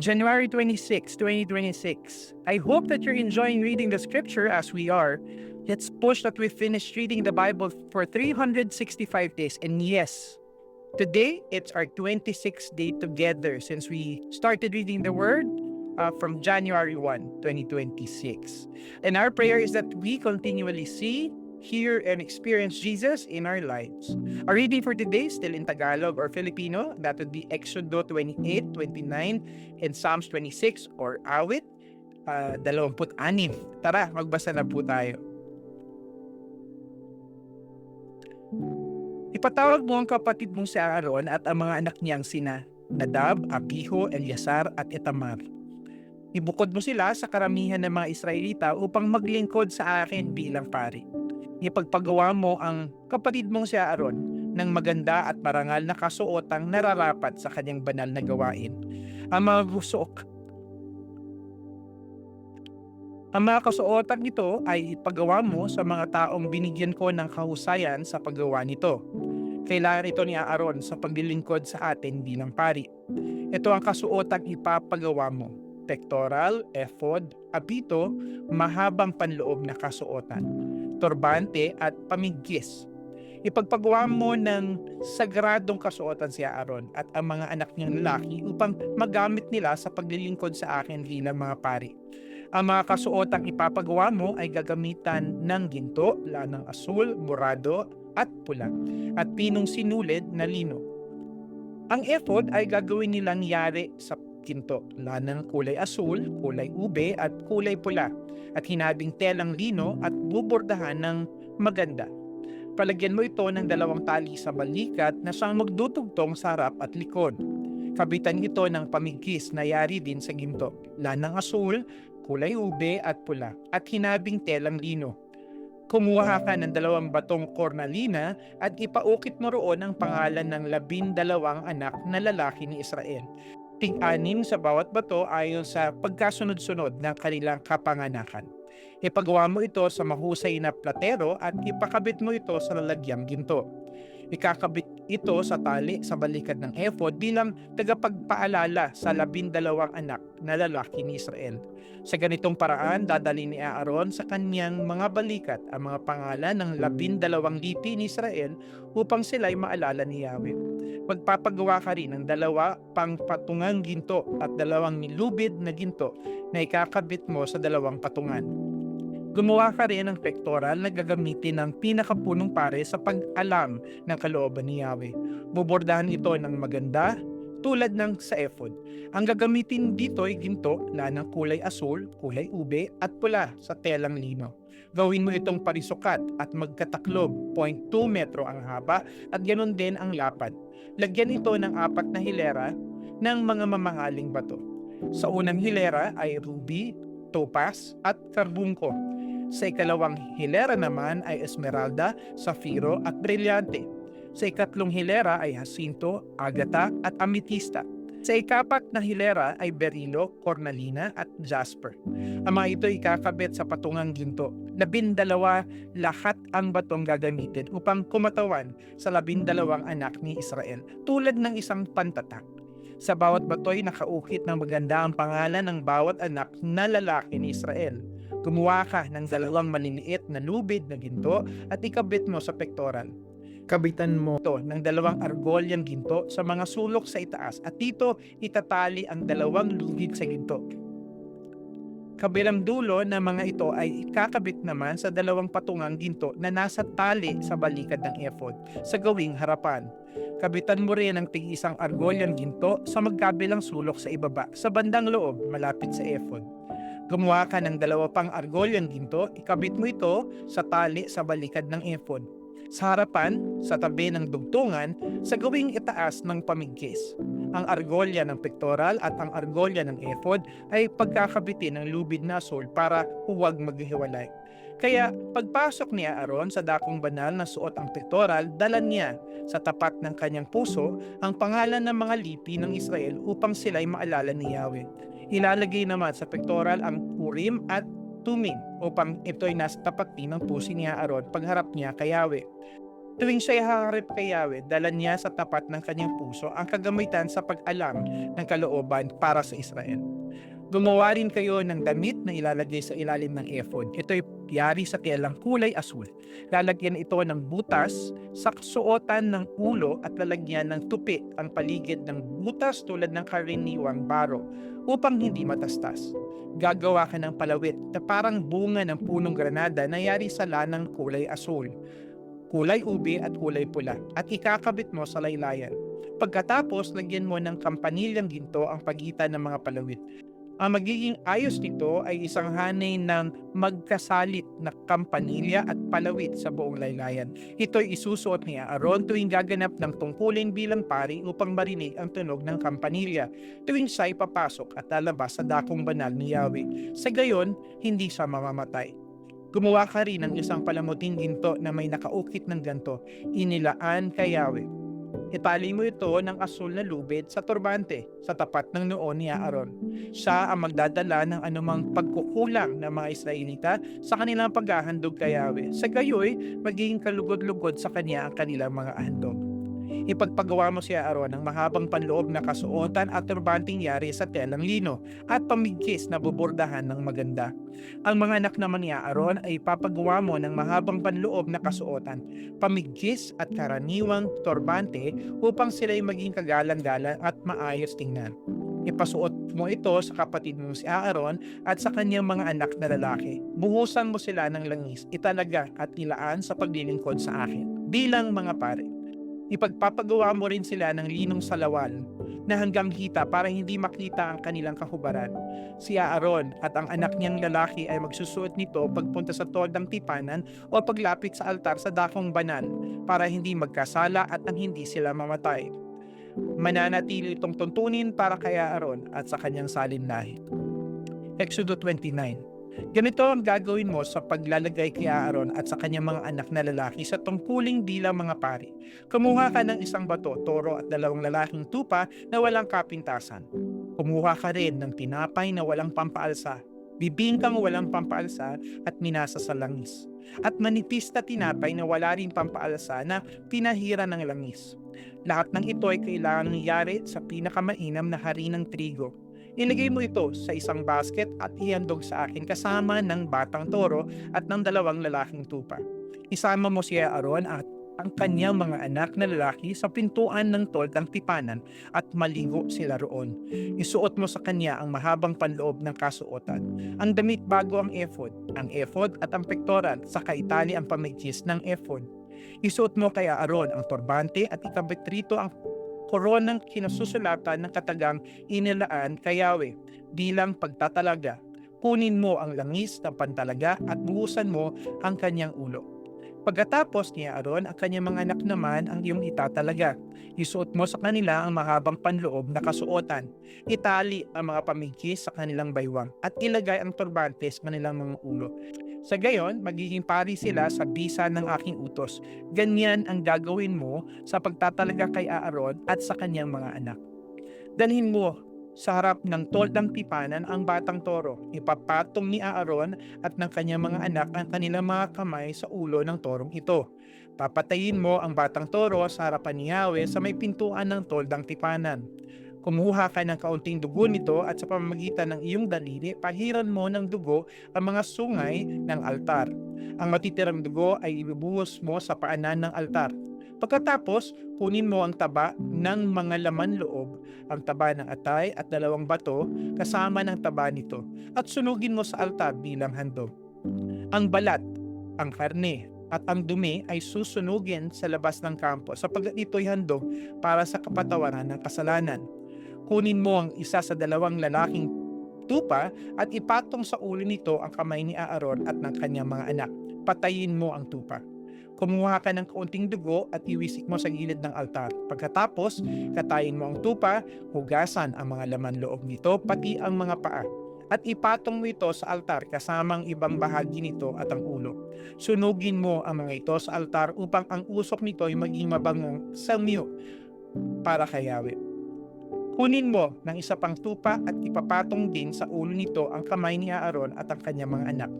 January 26, 2026. I hope that you're enjoying reading the scripture as we are. Let's push that we finish reading the Bible for 365 days. And yes, today it's our 26th day together since we started reading the Word from January 1, 2026. And our prayer is that we continually see, hear, and experience Jesus in our lives. Our reading for today is still in Tagalog or Filipino. That would be Exodo 28, 29, and Psalms 26 or Awit 26. Tara, magbasa na po tayo. Ipatawag mo ang kapatid mong si Aaron at ang mga anak niyang sina Nadab, Abihu, Eleazar at Itamar. Ibukod mo sila sa karamihan ng mga Israelita upang maglingkod sa akin bilang pari. Ipagpagawa mo ang kapatid mong si Aaron ng maganda at marangal na kasuotang nararapat sa kanyang banal na gawain. Ang mga kasuotang ito ay ipagawa mo sa mga taong binigyan ko ng kahusayan sa paggawa nito. Kailangan ito ni Aaron sa paglilingkod sa atin bilang pari. Ito ang kasuotang ipapagawa mo: pectoral, ephod, apito, mahabang panloob na kasuotan, turbante at pamigkis. Ipagpagawa mo ng sagradong kasuotan si Aaron at ang mga anak niyang lalaki upang magamit nila sa paglilingkod sa akin bilang mga pari. Ang mga kasuotang ipapagawa mo ay gagamitan ng ginto, lanang asul, morado at pula, at pinong sinulid na lino. Ang ephod ay gagawin nilang yari sa ginto, lanang kulay asul, kulay ube at kulay pula, at hinabing telang lino at bubordahan ng maganda. Palagyan mo ito ng 2 tali sa balikat na siyang magdudugtong sa harap at likod. Kabitan ito ng pamigkis na yari din sa ginto, lanang asul, kulay ube at pula, at hinabing telang lino. Kumuha ka ng 2 batong kornalina at ipaukit mo roon ang pangalan ng 12 anak na lalaki ni Israel. Tig-6 sa bawat bato ayon sa pagkasunod-sunod ng kanilang kapanganakan. Ipagawa mo ito sa mahusay na platero at ipakabit mo ito sa lalagyang ginto. Ikakabit ito sa tali sa balikat ng ephod bilang tagapagpaalala sa 12 anak na lalaki ni Israel. Sa ganitong paraan, dadali ni Aaron sa kanyang mga balikat ang mga pangalan ng 12 lipi ni Israel upang sila'y maalala ni Yahweh. Magpapagawa ka rin ng 2 pang patungang ginto at 2 nilubid na ginto na ikakabit mo sa 2 patungan. Gumawa ka rin ng pectoral na gagamitin ng pinakapunong pare sa pag-alam ng kalooban ni Yahweh. Bubordahan ito ng maganda tulad ng sa ephod. Ang gagamitin dito ay ginto, lanang kulay asul, kulay ube at pula sa telang lino. Gawin mo itong parisukat at magkataklob, 0.2 metro ang haba at ganoon din ang lapad. Lagyan ito ng 4 na hilera ng mga mamahaling bato. Sa unang hilera ay ruby, topaz at karbungko. Sa ikalawang hilera naman ay esmeralda, safiro at brilyante. Sa ikatlong hilera ay jacinto, agata at ametista. Sa ika-4 na hilera ay berilo, cornalina at jasper. Ang mga ito ikakabit sa patungang ginto. 12 lahat ang batong gagamitin upang kumatawan sa 12 anak ni Israel, tulad ng isang pantatak. Sa bawat bato'y nakaukit ng maganda ang pangalan ng bawat anak na lalaki ni Israel. Gumawa ka ng 2 maliliit na lubid na ginto at ikabit mo sa pectoral. Kabitan mo ito ng 2 argolyang ginto sa mga sulok sa itaas at dito itatali ang 2 lubid sa ginto. Kabilang dulo ng mga ito ay ikakabit naman sa 2 patungang ginto na nasa tali sa balikat ng ephod sa gawing harapan. Kabitan mo rin ang tig-1 argolyang ginto sa magkabilang sulok sa ibaba sa bandang loob malapit sa ephod. Gumawa ka ng 2 pang argolyang ginto, ikabit mo ito sa tali sa balikad ng ephod. Sa harapan, sa tabi ng dugtungan, sa gawing itaas ng pamigkis. Ang argolya ng pectoral at ang argolya ng ephod ay pagkakabitin ng lubid na asul para huwag maghiwalay. Kaya pagpasok ni Aaron sa dakong banal na suot ang pectoral, dala niya sa tapat ng kanyang puso ang pangalan ng mga lipi ng Israel upang sila'y maalala ni Yahweh. Ilalagay naman sa pectoral ang Urim at Tumim upang ito'y nasa tapat din ng puso ni Aaron pagharap niya kay Yahweh. Tuwing siya'y haharap kay Yahweh, dala niya sa tapat ng kanyang puso ang kagamitan sa pag-alam ng kalooban para sa Israel. Gumawa rin kayo ng damit na ilalagay sa ilalim ng ephod. Ito'y yari sa telang kulay asul. Lalagyan ito ng butas sa kasuotan ng ulo at lalagyan ng tupi ang paligid ng butas tulad ng karaniwang baro upang hindi matastas. Gagawa ka ng palawit na parang bunga ng punong granada na yari sa lanang kulay asul, kulay ube at kulay pula, at ikakabit mo sa laylayan. Pagkatapos, lagyan mo ng kampanilyang ginto ang pagitan ng mga palawit. Ang magiging ayos nito ay isang hanay ng magkasalit na kampanilya at palawit sa buong laylayan. Ito'y isusuot ni Aaron tuwing gaganap ng tungkulin bilang pari upang marinig ang tunog ng kampanilya tuwing siya'y papasok at lalabas sa dakong banal ni Yahweh. Sa gayon, hindi siya mamamatay. Gumawa ka rin ng isang palamuting ginto na may nakaukit ng ganto, inilaan kay Yahweh. Itali mo ito ng asul na lubid sa turbante sa tapat ng noo ni Aaron. Siya ang magdadala ng anumang pagkukulang ng mga Israelita sa kanilang paghahandog kay Yahweh. Sa gayoy, magiging kalugod-lugod sa kanya ang kanilang mga handog. Ipagpagawa mo si Aaron ng mahabang panloob na kasuotan at turbanting yari sa telang lino at pamigkis na bubordahan ng maganda. Ang mga anak naman ni Aaron ay ipapagawa mo ng mahabang panloob na kasuotan, pamigkis at karaniwang turbante upang sila'y maging kagalang-galang at maayos tingnan. Ipasuot mo ito sa kapatid mo si Aaron at sa kanyang mga anak na lalaki. Buhusan mo sila ng langis, italaga at ilaan sa paglilingkod sa akin bilang mga pare. Ipagpapagawa mo rin sila ng linong salawal na hanggang hita para hindi makita ang kanilang kahubaran. Si Aaron at ang anak niyang lalaki ay magsusuot nito pagpunta sa toldang tipanan o paglapit sa altar sa dakong banal para hindi magkasala at ang hindi sila mamatay. Mananatili itong tuntunin para kay Aaron at sa kanyang salinlahi. Exodo 29. Ganito ang gagawin mo sa paglalagay kay Aaron at sa kanyang mga anak na lalaki sa tungkuling bilang mga pari. Kumuha ka ng isang bato, toro at 2 lalaking tupa na walang kapintasan. Kumuha ka rin ng tinapay na walang pampaalsa, bibingkang walang pampaalsa at minasa sa langis. At manipis na tinapay na wala rin pampaalsa na pinahira ng langis. Lahat ng ito ay kailangan nangyari sa pinakamainam na harinang trigo. Ilagay mo ito sa isang basket at ihandog sa akin kasama ng batang toro at ng 2 lalaking tupa. Isama mo si Aaron at ang kanyang mga anak na lalaki sa pintuan ng toldang tipanan at maligo sila roon. Isuot mo sa kanya ang mahabang panloob ng kasuotan, ang damit bago ang ephod at ang pektoral, sa kaitali ang pamigkis ng ephod. Isuot mo kay Aaron ang turbante at ikabit rito ang koronang kinasusulatan ng katagang inilaan kay Yahweh bilang pagtatalaga. Kunin mo ang langis ng pantalaga at buhusan mo ang kanyang ulo. Pagkatapos ni Aaron, ang kanyang mga anak naman ang iyong itatalaga. Isuot mo sa kanila ang mahabang panloob na kasuotan. Itali ang mga pamigkis sa kanilang baywang at ilagay ang turbante sa kanilang mga ulo. Sa gayon, magiging pari sila sa bisa ng aking utos. Ganyan ang gagawin mo sa pagtatalaga kay Aaron at sa kanyang mga anak. Dalhin mo sa harap ng toldang tipanan ang batang toro. Ipapatong ni Aaron at ng kanyang mga anak ang kanilang mga kamay sa ulo ng torong ito. Papatayin mo ang batang toro sa harapan ni Yahweh sa may pintuan ng toldang tipanan. Kumuha ka ng kaunting dugo nito at sa pamamagitan ng iyong daliri, pahiran mo ng dugo ang mga sungay ng altar. Ang matitirang dugo ay ibubuhos mo sa paanan ng altar. Pagkatapos, kunin mo ang taba ng mga laman loob, ang taba ng atay at 2 bato kasama ng taba nito, at sunugin mo sa altar bilang handog. Ang balat, ang karne, at ang dumi ay susunugin sa labas ng kampo sapagkat ito'y handog para sa kapatawaran ng kasalanan. Kunin mo ang isa sa 2 lalaking tupa at ipatong sa ulo nito ang kamay ni Aaron at ng kanyang mga anak. Patayin mo ang tupa. Kumuha ka ng kaunting dugo at iwisik mo sa gilid ng altar. Pagkatapos, katayin mo ang tupa, hugasan ang mga laman loob nito, pati ang mga paa. At ipatong mo ito sa altar kasamang ibang bahagi nito at ang ulo. Sunugin mo ang mga ito sa altar upang ang usok nito ay maging mabangong samyo para kay Yahweh. Kunin mo ng isa pang tupa at ipapatong din sa ulo nito ang kamay ni Aaron at ang kanyang mga anak.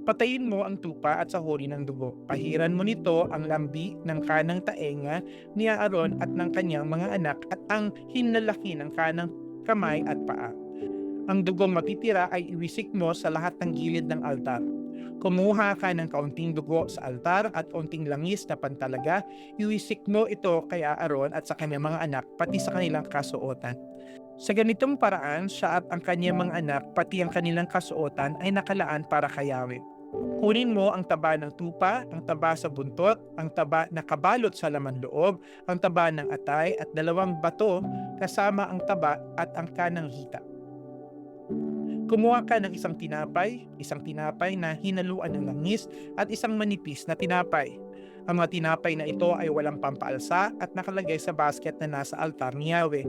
Patayin mo ang tupa at sahurin ng dugo. Pahiran mo nito ang lambi ng kanang taenga ni Aaron at ng kanyang mga anak at ang hinlalaki ng kanang kamay at paa. Ang dugong matitira ay iwisik mo sa lahat ng gilid ng altar. Kumuha ka ng kaunting dugo sa altar at kaunting langis na pantalaga, iwisik mo ito kay Aaron at sa kanyang mga anak pati sa kanilang kasuotan. Sa ganitong paraan, siya at ang kanyang mga anak pati ang kanilang kasuotan ay nakalaan para kay Yahweh. Kunin mo ang taba ng tupa, ang taba sa buntot, ang taba na kabalot sa laman loob, ang taba ng atay at 2 bato kasama ang taba at ang kanang hita. Kumuha ka ng isang tinapay na hinaluan ng langis at isang manipis na tinapay. Ang mga tinapay na ito ay walang pampaalsa at nakalagay sa basket na nasa altar ni Yahweh.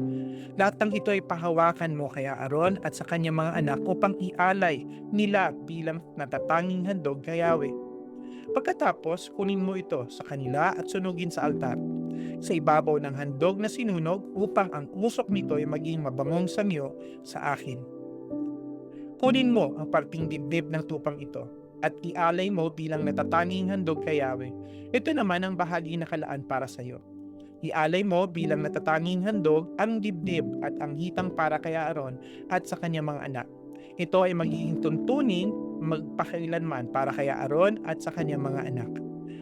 Lahat ng ito ay pahawakan mo kay Aaron at sa kanyang mga anak upang ialay nila bilang natatanging handog kay Yahweh. Pagkatapos, kunin mo ito sa kanila at sunugin sa altar. Sa ibabaw ng handog na sinunog upang ang usok nito ay maging mabangong samyo sa akin. Kunin mo ang parting dibdib ng tupang ito at ialay mo bilang natatanging handog kay Yahweh. Ito naman ang bahagi na kalaan para sa iyo. Ialay mo bilang natatanging handog ang dibdib at ang hitang para kay Aaron at sa kanyang mga anak. Ito ay magiging tuntunin magpakailanman para kay Aaron at sa kanyang mga anak.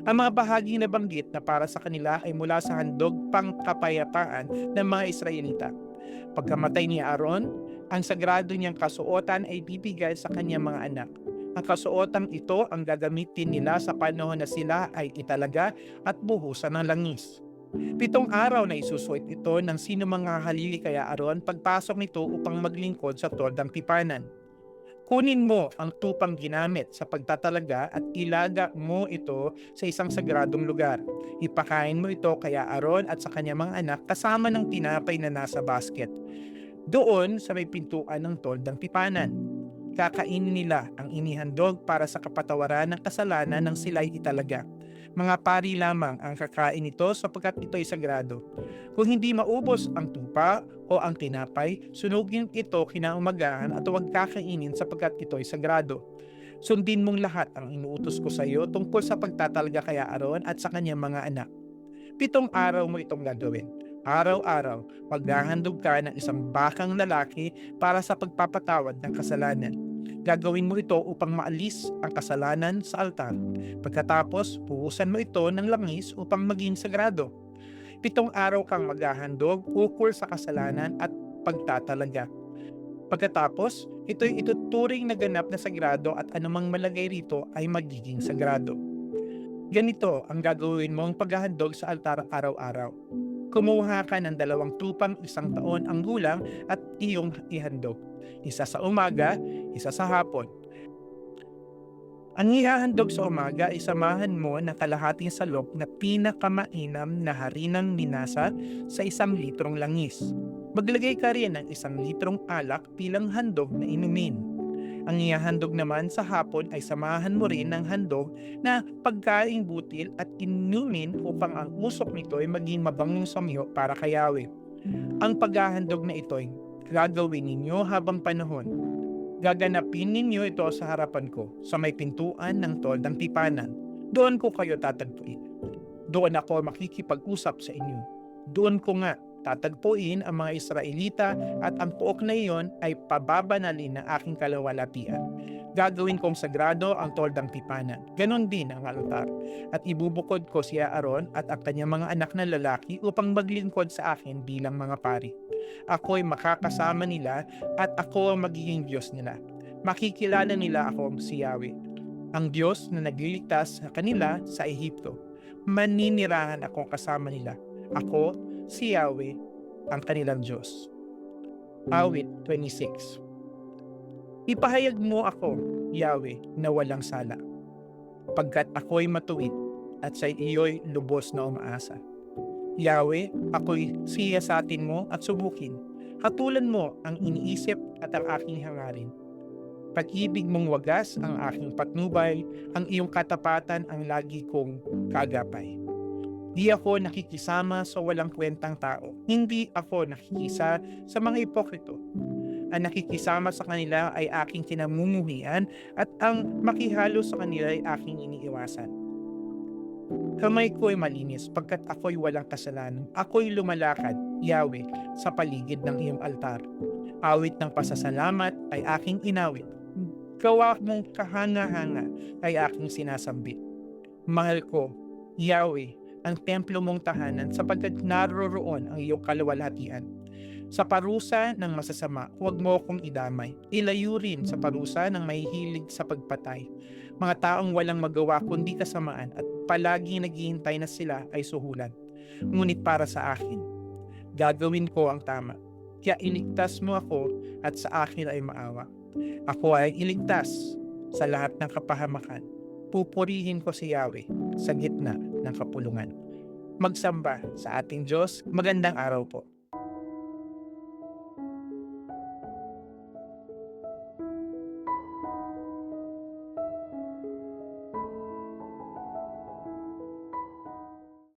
Ang mga bahagi na banggit na para sa kanila ay mula sa handog pangkapayapaan ng mga Israelita. Pagkamatay ni Aaron, ang sagrado niyang kasuotan ay bibigay sa kanyang mga anak. Ang kasuotang ito ang gagamitin nila sa panahon na sila ay italaga at buhusan ng langis. 7 araw na isusuot ito ng sino mga halili kay Aaron pagpasok nito upang maglingkod sa toldang tipanan. Kunin mo ang tupang ginamit sa pagtatalaga at ilaga mo ito sa isang sagradong lugar. Ipakain mo ito kay Aaron at sa kanyang mga anak kasama ng tinapay na nasa basket. Doon sa may pintuan ng toldang tipanan. Kakainin nila ang inihandog para sa kapatawaran ng kasalanan ng sila'y italaga. Mga pari lamang ang kakain nito sapagkat ito'y sagrado. Kung hindi maubos ang tupa o ang tinapay, sunugin ito kinaumagahan at huwag kakainin sapagkat ito'y sagrado. Sundin mong lahat ang inuutos ko sa iyo tungkol sa pagtatalaga kay Aaron at sa kanyang mga anak. 7 araw mo itong gagawin. Araw-araw, maghahandog ka ng isang bakang lalaki para sa pagpapatawad ng kasalanan. Gagawin mo ito upang maalis ang kasalanan sa altar. Pagkatapos, puhusan mo ito ng langis upang maging sagrado. 7 araw kang maghahandog ukol sa kasalanan at pagtatalaga. Pagkatapos, ito'y ituturing na ganap na sagrado at anumang malagay rito ay magiging sagrado. Ganito ang gagawin mong paghahandog sa altar araw-araw. Kumuha ka ng 2 tupang 1 taon ang gulang at iyong ihandog. Isa sa umaga, isa sa hapon. Ang ihahandog sa umaga ay samahan mo ng kalahating salok na pinakamainam na harinang minasa sa 1 litrong langis. Maglagay ka rin ng 1 litrong alak bilang handog na inumin. Ang ihahandog naman sa hapon ay samahan mo rin ng handog na pagkaing butil at inumin upang ang usok nito ay maging mabangong samyo para kay Yahweh. Ang paghahandog na ito ay gagawin ninyo habang panahon. Gaganapin ninyo ito sa harapan ko sa may pintuan ng toldang tipanan. Doon ko kayo tatagpuin. Doon ako makikipag-usap sa inyo. Doon ko nga tatagpuin ang mga Israelita at ang puok na iyon ay pababanalin ng aking kalawalatian. Gagawin kong sagrado ang toldang tipanan. Ganon din ang altar. At ibubukod ko si Aaron at ang kanyang mga anak na lalaki upang maglingkod sa akin bilang mga pari. Ako'y makakasama nila at ako ang magiging Diyos nila. Makikilala nila akong si Yahweh, ang Diyos na nagliligtas sa kanila sa Ehipto. Maninirahan akong kasama nila. Ako, si Yahweh, ang kanilang Diyos. Awit 26. Ipahayag mo ako, Yahweh, na walang sala, pagkat ako'y matuwid at sa iyo'y lubos na umaasa. Yahweh, ako'y siyasatin mo at subukin. Hatulan mo ang iniisip at ang aking hangarin. Pag-ibig mong wagas ang aking patnubay, ang iyong katapatan ang lagi kong kagapay. Di ako nakikisama sa walang kwentang tao. Hindi ako nakikisa sa mga ipokrito. Ang nakikisama sa kanila ay aking kinamumuhian at ang makihalo sa kanila ay aking iniiwasan. Kamay ko ay malinis pagkat ako'y walang kasalanan. Ako'y lumalakad, Yahweh, sa paligid ng iyong altar. Awit ng pasasalamat ay aking inawit. Gawa mong kahanga-hanga ay aking sinasambit. Mahal ko, Yahweh, ang templo mong tahanan sapagkat naroroon ang iyong kaluwalhatian. Sa parusa ng masasama, huwag mo akong idamay. Ilayo rin sa parusa ng mahihilig sa pagpatay. Mga taong walang magawa kundi kasamaan at palagi naghihintay na sila ay suhulan. Ngunit para sa akin, gagawin ko ang tama. Kaya iligtas mo ako at sa akin ay maawa. Ako ay iligtas sa lahat ng kapahamakan. Pupurihin ko si Yahweh sa gitna ng kapulungan. Magsamba sa ating Diyos. Magandang araw po.